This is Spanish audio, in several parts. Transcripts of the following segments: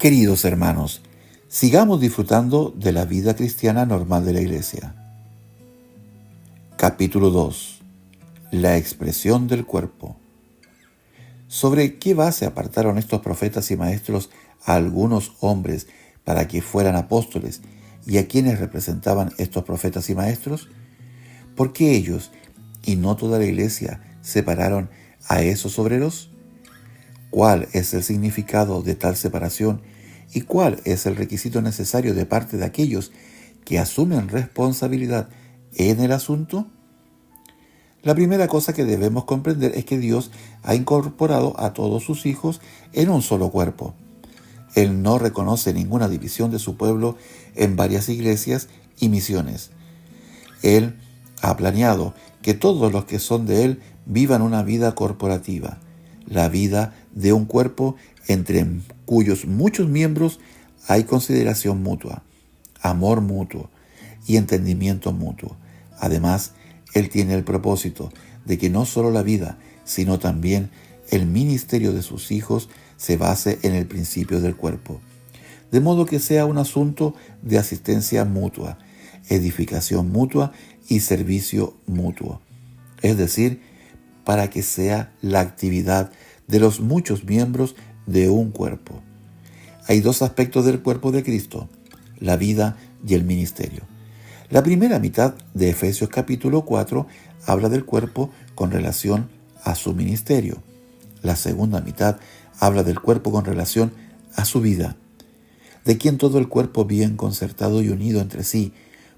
Queridos hermanos, sigamos disfrutando de la vida cristiana normal de la Iglesia. Capítulo 2. La expresión del cuerpo. ¿Sobre qué base apartaron estos profetas y maestros a algunos hombres para que fueran apóstoles y a quienes representaban estos profetas y maestros? ¿Por qué ellos, y no toda la Iglesia, separaron a esos obreros? ¿Cuál es el significado de tal separación y cuál es el requisito necesario de parte de aquellos que asumen responsabilidad en el asunto? La primera cosa que debemos comprender es que Dios ha incorporado a todos sus hijos en un solo cuerpo. Él no reconoce ninguna división de su pueblo en varias iglesias y misiones. Él ha planeado que todos los que son de Él vivan una vida corporativa, la vida de un cuerpo entre cuyos muchos miembros hay consideración mutua, amor mutuo y entendimiento mutuo. Además, Él tiene el propósito de que no solo la vida, sino también el ministerio de sus hijos se base en el principio del cuerpo, de modo que sea un asunto de asistencia mutua, edificación mutua y servicio mutuo, es decir, para que sea la actividad de los muchos miembros de un cuerpo. Hay dos aspectos del cuerpo de Cristo, la vida y el ministerio. La primera mitad de Efesios capítulo 4 habla del cuerpo con relación a su ministerio. La segunda mitad habla del cuerpo con relación a su vida, de quien todo el cuerpo bien concertado y unido entre sí,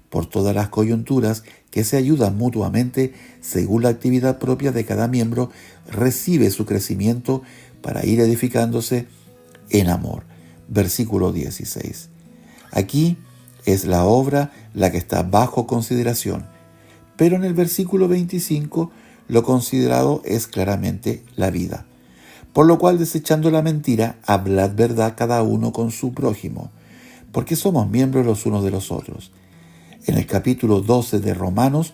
por todas las coyunturas que se ayudan mutuamente según la actividad propia de cada miembro, recibe su crecimiento para ir edificándose en amor. Versículo 16. Aquí es la obra la que está bajo consideración, pero en el versículo 25 lo considerado es claramente la vida. Por lo cual, desechando la mentira, hablad verdad cada uno con su prójimo, porque somos miembros los unos de los otros. En el capítulo 12 de Romanos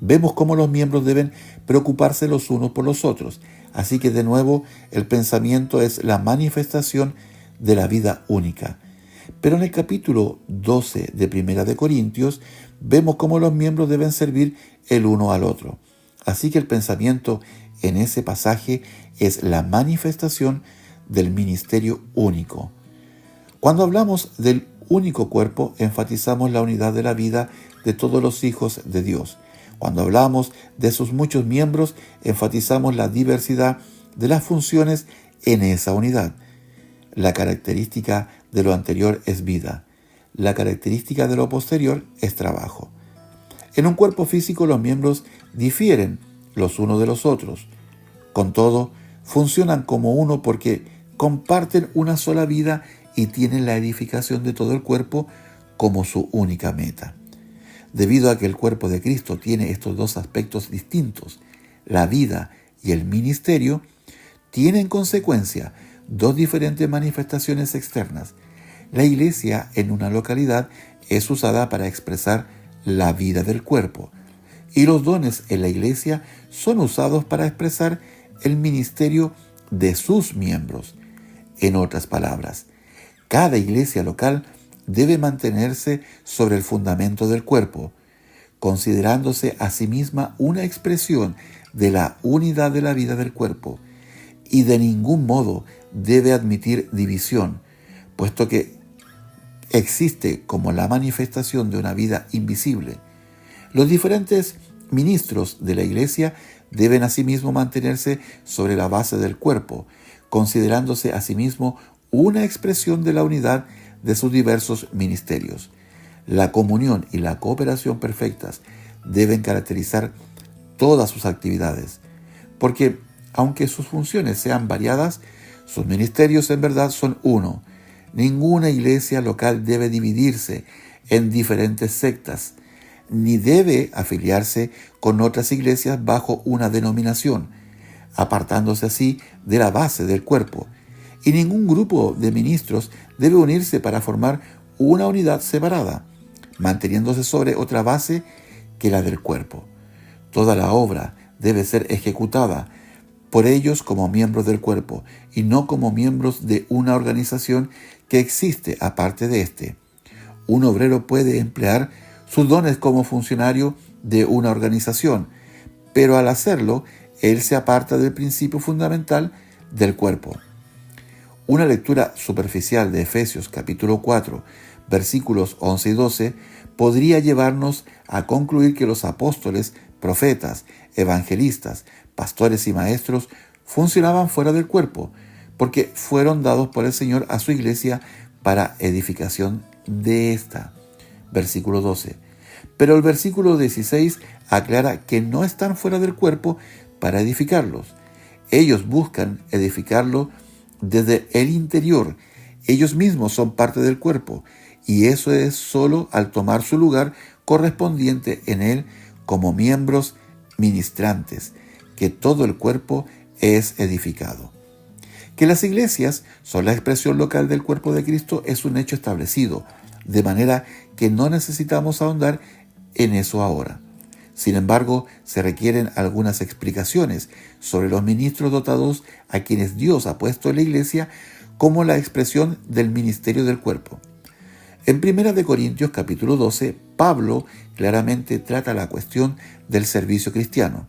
vemos cómo los miembros deben preocuparse los unos por los otros. Así que de nuevo el pensamiento es la manifestación de la vida única. Pero en el capítulo 12 de Primera de Corintios vemos cómo los miembros deben servir el uno al otro. Así que el pensamiento en ese pasaje es la manifestación del ministerio único. Cuando hablamos del único cuerpo, enfatizamos la unidad de la vida de todos los hijos de Dios. Cuando hablamos de sus muchos miembros, enfatizamos la diversidad de las funciones en esa unidad. La característica de lo anterior es vida. La característica de lo posterior es trabajo. En un cuerpo físico los miembros difieren los unos de los otros. Con todo, funcionan como uno porque comparten una sola vida y tienen la edificación de todo el cuerpo como su única meta. Debido a que el cuerpo de Cristo tiene estos dos aspectos distintos, la vida y el ministerio, tiene en consecuencia dos diferentes manifestaciones externas. La iglesia en una localidad es usada para expresar la vida del cuerpo, y los dones en la iglesia son usados para expresar el ministerio de sus miembros. En otras palabras, cada iglesia local debe mantenerse sobre el fundamento del cuerpo, considerándose a sí misma una expresión de la unidad de la vida del cuerpo, y de ningún modo debe admitir división, puesto que existe como la manifestación de una vida invisible. Los diferentes ministros de la iglesia deben asimismo mantenerse sobre la base del cuerpo, considerándose asimismo una expresión de la unidad de sus diversos ministerios. La comunión y la cooperación perfectas deben caracterizar todas sus actividades, porque aunque sus funciones sean variadas, sus ministerios en verdad son uno. Ninguna iglesia local debe dividirse en diferentes sectas, ni debe afiliarse con otras iglesias bajo una denominación, apartándose así de la base del cuerpo. Y ningún grupo de ministros debe unirse para formar una unidad separada, manteniéndose sobre otra base que la del cuerpo. Toda la obra debe ser ejecutada por ellos como miembros del cuerpo y no como miembros de una organización que existe aparte de éste. Un obrero puede emplear sus dones como funcionario de una organización, pero al hacerlo, él se aparta del principio fundamental del cuerpo. Una lectura superficial de Efesios capítulo 4, versículos 11 y 12, podría llevarnos a concluir que los apóstoles, profetas, evangelistas, pastores y maestros funcionaban fuera del cuerpo, porque fueron dados por el Señor a su iglesia para edificación de esta. Versículo 12. Pero el versículo 16 aclara que no están fuera del cuerpo para edificarlos. Ellos buscan edificarlo desde el interior. Ellos mismos son parte del cuerpo, y eso es solo al tomar su lugar correspondiente en él como miembros ministrantes, que todo el cuerpo es edificado. Que las iglesias son la expresión local del cuerpo de Cristo es un hecho establecido, de manera que no necesitamos ahondar en eso ahora. Sin embargo, se requieren algunas explicaciones sobre los ministros dotados a quienes Dios ha puesto en la iglesia como la expresión del ministerio del cuerpo. En 1 Corintios capítulo 12, Pablo claramente trata la cuestión del servicio cristiano.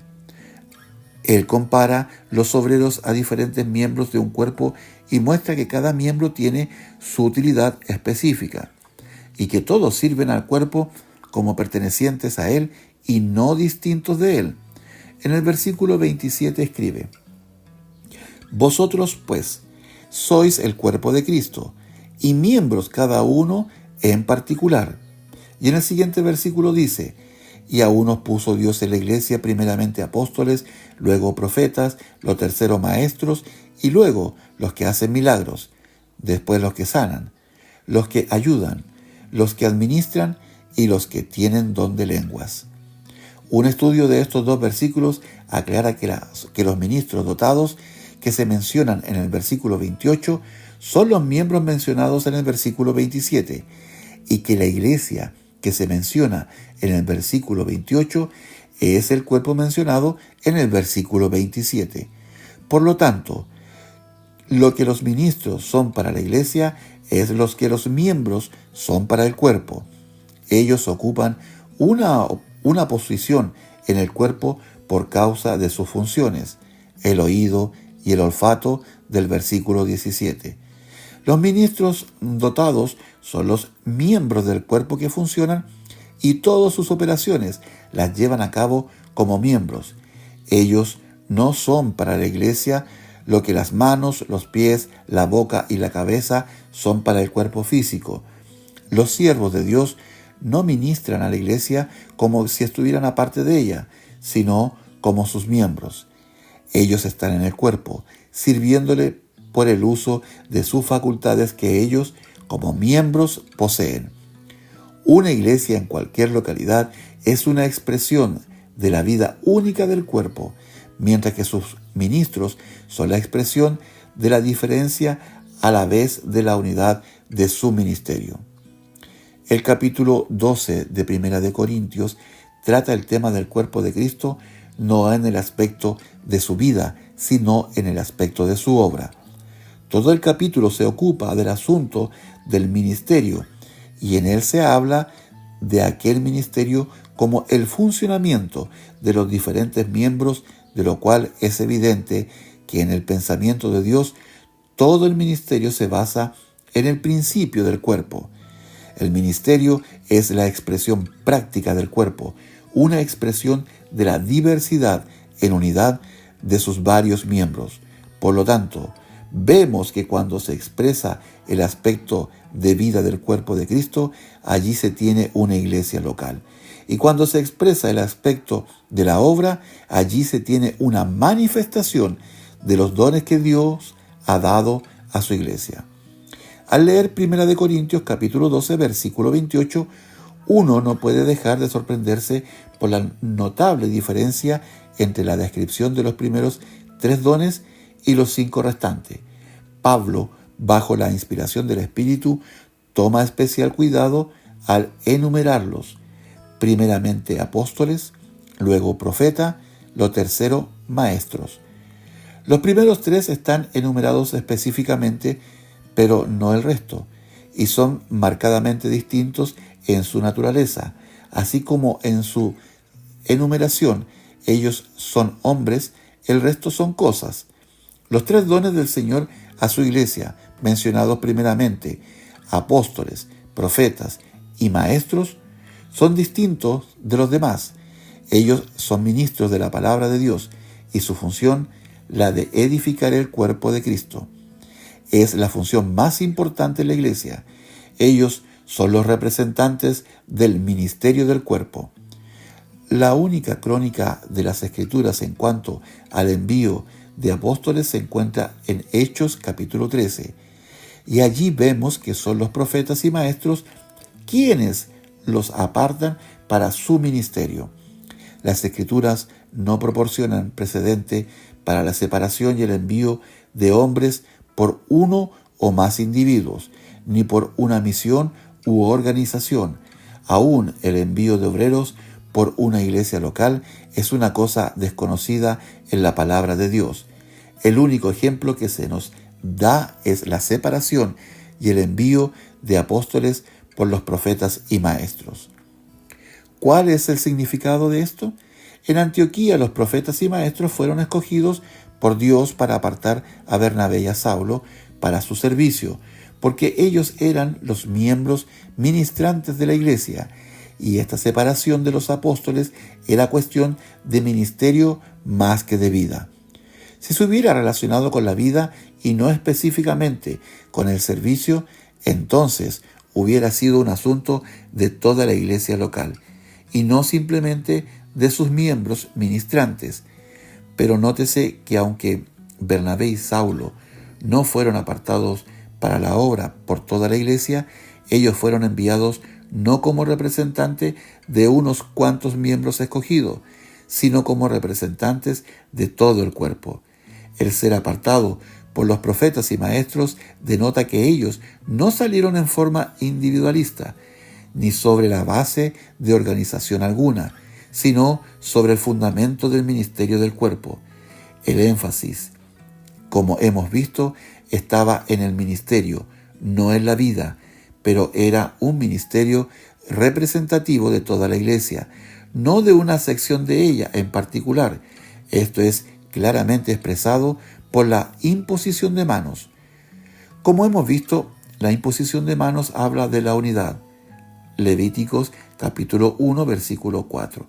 Él compara los obreros a diferentes miembros de un cuerpo y muestra que cada miembro tiene su utilidad específica y que todos sirven al cuerpo como pertenecientes a él y no distintos de él. En el versículo 27 escribe: Vosotros, pues, sois el cuerpo de Cristo, y miembros cada uno en particular. Y en el siguiente versículo dice: Y a unos puso Dios en la iglesia primeramente apóstoles, luego profetas, lo tercero maestros, y luego los que hacen milagros, después los que sanan, los que ayudan, los que administran y los que tienen don de lenguas. Un estudio de estos dos versículos aclara que los ministros dotados que se mencionan en el versículo 28 son los miembros mencionados en el versículo 27 y que la iglesia que se menciona en el versículo 28 es el cuerpo mencionado en el versículo 27. Por lo tanto, lo que los ministros son para la iglesia es lo que los miembros son para el cuerpo. Ellos ocupan una posición en el cuerpo por causa de sus funciones, el oído y el olfato del versículo 17. Los ministros dotados son los miembros del cuerpo que funcionan y todas sus operaciones las llevan a cabo como miembros. Ellos no son para la iglesia lo que las manos, los pies, la boca y la cabeza son para el cuerpo físico. Los siervos de Dios no ministran a la iglesia como si estuvieran aparte de ella, sino como sus miembros. Ellos están en el cuerpo, sirviéndole por el uso de sus facultades que ellos, como miembros, poseen. Una iglesia en cualquier localidad es una expresión de la vida única del cuerpo, mientras que sus ministros son la expresión de la diferencia a la vez de la unidad de su ministerio. El capítulo 12 de 1 Corintios trata el tema del cuerpo de Cristo no en el aspecto de su vida, sino en el aspecto de su obra. Todo el capítulo se ocupa del asunto del ministerio y en él se habla de aquel ministerio como el funcionamiento de los diferentes miembros, de lo cual es evidente que en el pensamiento de Dios todo el ministerio se basa en el principio del cuerpo. El ministerio es la expresión práctica del cuerpo, una expresión de la diversidad en unidad de sus varios miembros. Por lo tanto, vemos que cuando se expresa el aspecto de vida del cuerpo de Cristo, allí se tiene una iglesia local. Y cuando se expresa el aspecto de la obra, allí se tiene una manifestación de los dones que Dios ha dado a su iglesia. Al leer 1 Corintios capítulo 12, versículo 28, uno no puede dejar de sorprenderse por la notable diferencia entre la descripción de los primeros 3 dones y los 5 restantes. Pablo, bajo la inspiración del Espíritu, toma especial cuidado al enumerarlos. Primeramente apóstoles, luego profeta, lo tercero maestros. Los primeros tres están enumerados específicamente, pero no el resto, y son marcadamente distintos en su naturaleza, así como en su enumeración. Ellos son hombres, el resto son cosas. Los tres dones del Señor a su iglesia, mencionados primeramente, apóstoles, profetas y maestros, son distintos de los demás. Ellos son ministros de la palabra de Dios y su función, la de edificar el cuerpo de Cristo. Es la función más importante en la iglesia. Ellos son los representantes del ministerio del cuerpo. La única crónica de las Escrituras en cuanto al envío de apóstoles se encuentra en Hechos capítulo 13. Y allí vemos que son los profetas y maestros quienes los apartan para su ministerio. Las Escrituras no proporcionan precedente para la separación y el envío de hombres por uno o más individuos, ni por una misión u organización. Aún el envío de obreros por una iglesia local es una cosa desconocida en la palabra de Dios. El único ejemplo que se nos da es la separación y el envío de apóstoles por los profetas y maestros. ¿Cuál es el significado de esto? En Antioquía los profetas y maestros fueron escogidos por Dios para apartar a Bernabé y a Saulo para su servicio, porque ellos eran los miembros ministrantes de la iglesia, y esta separación de los apóstoles era cuestión de ministerio más que de vida. Si se hubiera relacionado con la vida y no específicamente con el servicio, entonces hubiera sido un asunto de toda la iglesia local, y no simplemente de sus miembros ministrantes. Pero nótese que aunque Bernabé y Saulo no fueron apartados para la obra por toda la iglesia, ellos fueron enviados no como representantes de unos cuantos miembros escogidos, sino como representantes de todo el cuerpo. El ser apartado por los profetas y maestros denota que ellos no salieron en forma individualista, ni sobre la base de organización alguna, sino sobre el fundamento del ministerio del cuerpo. El énfasis, como hemos visto, estaba en el ministerio, no en la vida, pero era un ministerio representativo de toda la iglesia, no de una sección de ella en particular. Esto es claramente expresado por la imposición de manos. Como hemos visto, la imposición de manos habla de la unidad. Levíticos capítulo 1, versículo 4.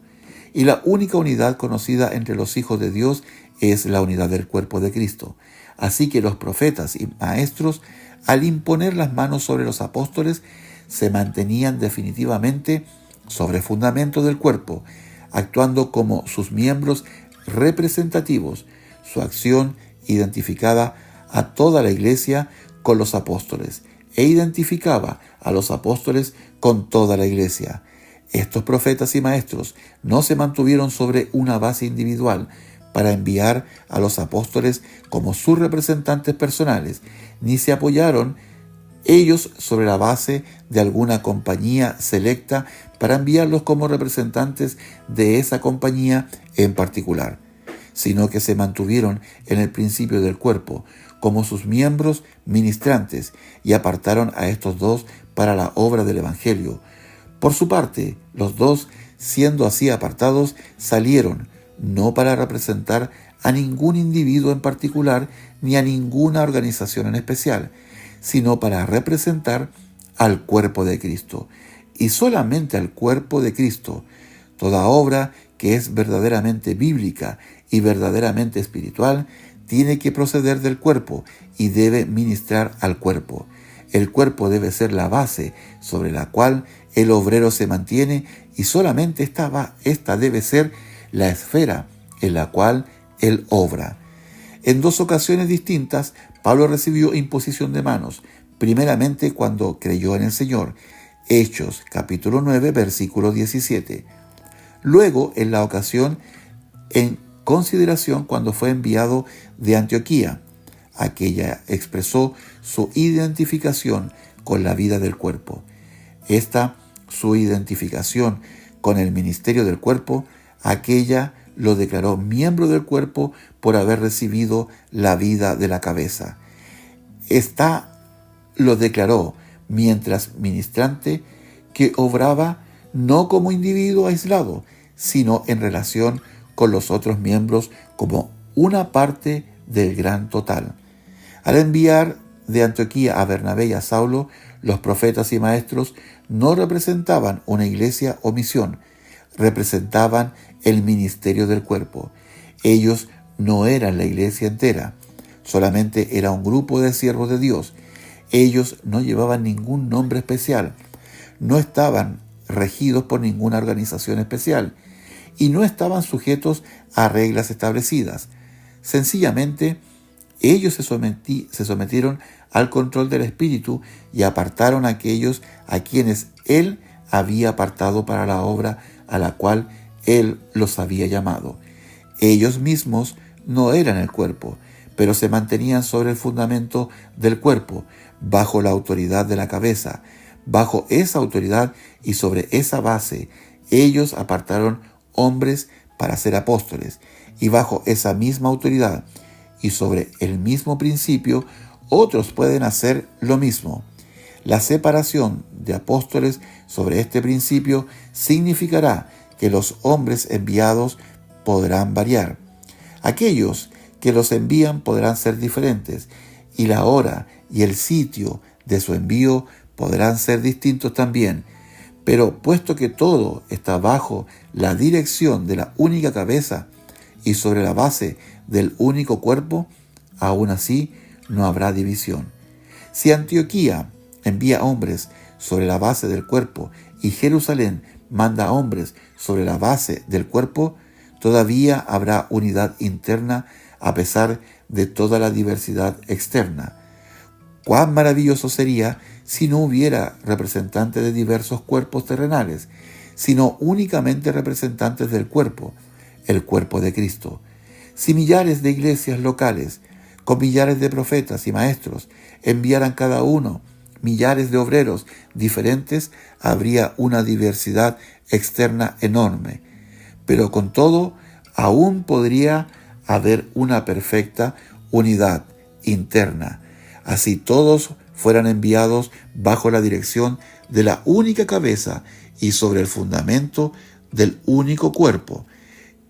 Y la única unidad conocida entre los hijos de Dios es la unidad del cuerpo de Cristo. Así que los profetas y maestros, al imponer las manos sobre los apóstoles, se mantenían definitivamente sobre el fundamento del cuerpo, actuando como sus miembros representativos. Su acción identificaba a toda la iglesia con los apóstoles e identificaba a los apóstoles con toda la iglesia. Estos profetas y maestros no se mantuvieron sobre una base individual para enviar a los apóstoles como sus representantes personales, ni se apoyaron ellos sobre la base de alguna compañía selecta para enviarlos como representantes de esa compañía en particular, sino que se mantuvieron en el principio del cuerpo como sus miembros ministrantes y apartaron a estos dos para la obra del Evangelio. Por su parte, los dos, siendo así apartados, salieron no para representar a ningún individuo en particular ni a ninguna organización en especial, sino para representar al cuerpo de Cristo, y solamente al cuerpo de Cristo. Toda obra que es verdaderamente bíblica y verdaderamente espiritual tiene que proceder del cuerpo y debe ministrar al cuerpo. El cuerpo debe ser la base sobre la cual el obrero se mantiene, y solamente esta debe ser la esfera en la cual él obra. En dos ocasiones distintas, Pablo recibió imposición de manos, primeramente cuando creyó en el Señor, Hechos capítulo 9, versículo 17. Luego, en la ocasión en consideración cuando fue enviado de Antioquía. Aquella expresó su identificación con la vida del cuerpo. Esta, su identificación con el ministerio del cuerpo, aquella lo declaró miembro del cuerpo por haber recibido la vida de la cabeza. Lo declaró mientras ministrante que obraba no como individuo aislado, sino en relación con los otros miembros como una parte del gran total. Al enviar de Antioquía a Bernabé y a Saulo, los profetas y maestros no representaban una iglesia o misión, representaban el ministerio del cuerpo. Ellos no eran la iglesia entera, solamente era un grupo de siervos de Dios. Ellos no llevaban ningún nombre especial, no estaban regidos por ninguna organización especial y no estaban sujetos a reglas establecidas. Sencillamente, ellos se sometieron al control del Espíritu y apartaron a aquellos a quienes Él había apartado para la obra a la cual Él los había llamado. Ellos mismos no eran el cuerpo, pero se mantenían sobre el fundamento del cuerpo, bajo la autoridad de la cabeza. Bajo esa autoridad y sobre esa base, ellos apartaron hombres para ser apóstoles, y bajo esa misma autoridad y sobre el mismo principio, otros pueden hacer lo mismo. La separación de apóstoles sobre este principio significará que los hombres enviados podrán variar. Aquellos que los envían podrán ser diferentes, y la hora y el sitio de su envío podrán ser distintos también. Pero puesto que todo está bajo la dirección de la única cabeza y sobre la base del único cuerpo, aún así no habrá división. Si Antioquía envía hombres sobre la base del cuerpo y Jerusalén manda hombres sobre la base del cuerpo, todavía habrá unidad interna a pesar de toda la diversidad externa. Cuán maravilloso sería si no hubiera representantes de diversos cuerpos terrenales, sino únicamente representantes del cuerpo, el cuerpo de Cristo. Si millares de iglesias locales, con millares de profetas y maestros, enviaran cada uno millares de obreros diferentes, habría una diversidad externa enorme. Pero con todo, aún podría haber una perfecta unidad interna. Así todos fueran enviados bajo la dirección de la única cabeza y sobre el fundamento del único cuerpo.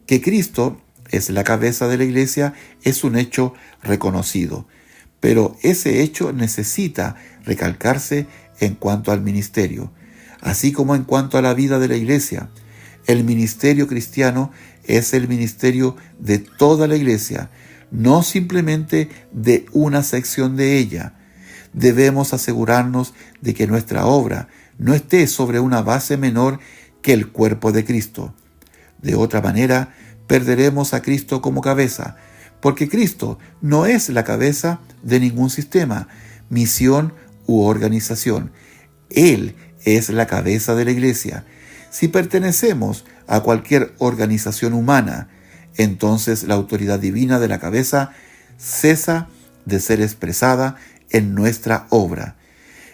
Que Cristo es la cabeza de la iglesia es un hecho reconocido, pero ese hecho necesita recalcarse en cuanto al ministerio, así como en cuanto a la vida de la iglesia. El ministerio cristiano es el ministerio de toda la iglesia, no simplemente de una sección de ella. Debemos asegurarnos de que nuestra obra no esté sobre una base menor que el cuerpo de Cristo. De otra manera, perderemos a Cristo como cabeza, porque Cristo no es la cabeza de ningún sistema, misión u organización. Él es la cabeza de la iglesia. Si pertenecemos a cualquier organización humana, entonces la autoridad divina de la cabeza cesa de ser expresada en nuestra obra.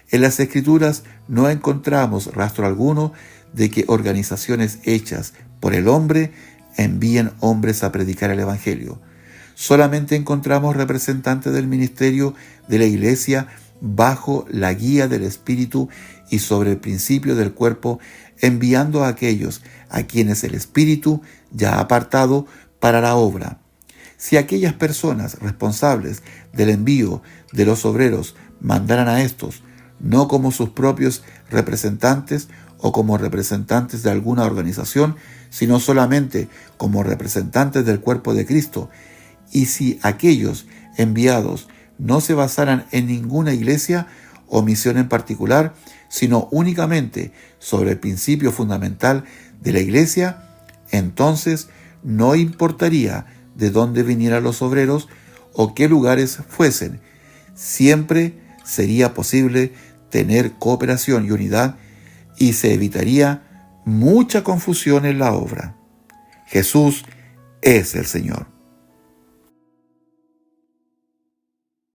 En las Escrituras no encontramos rastro alguno de que organizaciones hechas por el hombre envíen hombres a predicar el Evangelio. Solamente encontramos representantes del ministerio de la iglesia bajo la guía del Espíritu y sobre el principio del cuerpo, enviando a aquellos a quienes el Espíritu ya ha apartado para la obra. Si aquellas personas responsables del envío de los obreros mandaran a estos, no como sus propios representantes o como representantes de alguna organización, sino solamente como representantes del cuerpo de Cristo, y si aquellos enviados no se basaran en ninguna iglesia o misión en particular, sino únicamente sobre el principio fundamental de la iglesia, entonces no importaría de dónde vinieran los obreros o qué lugares fuesen. Siempre sería posible tener cooperación y unidad y se evitaría mucha confusión en la obra. Jesús es el Señor.